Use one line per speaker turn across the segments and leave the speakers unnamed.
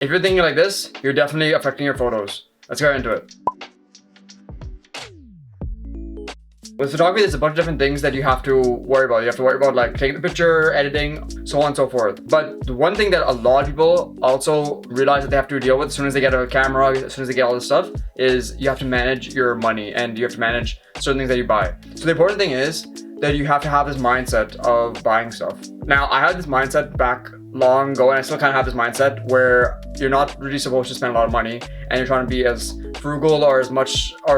If you're thinking like this, you're definitely affecting your photos. Let's get into it. With photography, there's a bunch of different things that you have to worry about. You have to worry about like taking the picture, editing, so on and so forth. But the one thing that a lot of people also realize that they have to deal with as soon as they get a camera, as soon as they get all this stuff, is you have to manage your money and you have to manage certain things that you buy. So the important thing is that you have to have this mindset of buying stuff. Now, I had this mindset back long ago, and I still kind of have this mindset where you're not really supposed to spend a lot of money and you're trying to be as frugal or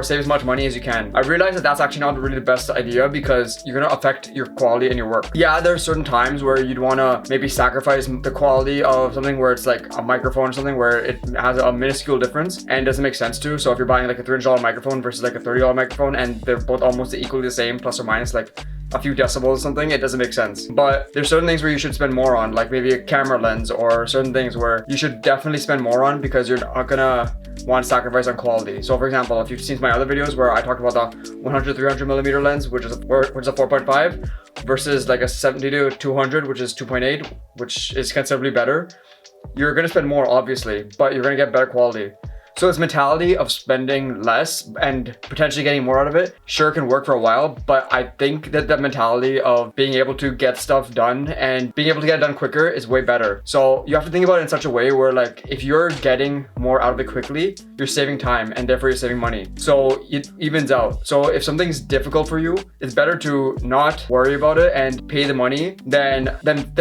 save as much money as you can. I realized that that's actually not really the best idea because you're gonna affect your quality in your work. Yeah, there are certain times where you'd wanna maybe sacrifice the quality of something where it's like a microphone or something where it has a minuscule difference and doesn't make sense to. So if you're buying like a $300 microphone versus like a $30 microphone and they're both almost equally the same, plus or minus like a few decibels or something, it doesn't make sense. But there's certain things where you should spend more on, like maybe a camera lens, or certain things where you should definitely spend more on because you're not gonna want to sacrifice on quality. So for example, if you've seen my other videos where I talked about the 100-300 millimeter lens, which is a 4.5 versus like a 70-200, which is 2.8, which is considerably better, you're gonna spend more obviously, but you're gonna get better quality. So this mentality of spending less and potentially getting more out of it sure can work for a while, but I think that the mentality of being able to get stuff done and being able to get it done quicker is way better. So you have to think about it in such a way where like if you're getting more out of it quickly, you're saving time and therefore you're saving money. So it evens out. So if something's difficult for you, it's better to not worry about it and pay the money than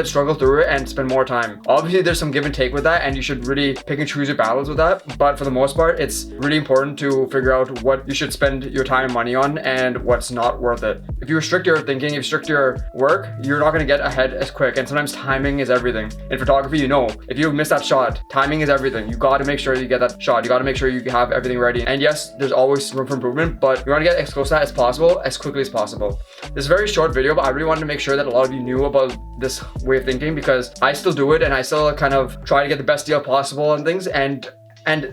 struggle through it and spend more time. Obviously there's some give and take with that and you should really pick and choose your battles with that, but for the most part, it's really important to figure out what you should spend your time and money on and what's not worth it. If you restrict your thinking, if you restrict your work, you're not going to get ahead as quick, and sometimes timing is everything. In photography, you know, if you miss that shot, timing is everything. You got to make sure you get that shot. You got to make sure you have everything ready. And yes, there's always room for improvement, but you want to get as close to that as possible, as quickly as possible. This is a very short video, but I really wanted to make sure that a lot of you knew about this way of thinking because I still do it and I still kind of try to get the best deal possible on things, and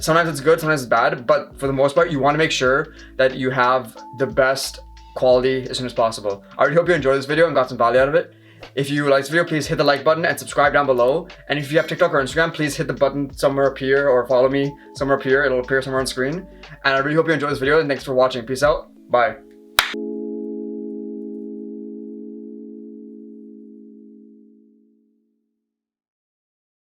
sometimes it's good, sometimes it's bad, but for the most part, you want to make sure that you have the best quality as soon as possible. I really hope you enjoyed this video and got some value out of it. If you liked this video, please hit the like button and subscribe down below. And if you have TikTok or Instagram, please hit the button somewhere up here or follow me somewhere up here. It'll appear somewhere on screen. And I really hope you enjoyed this video and thanks for watching. Peace out. Bye.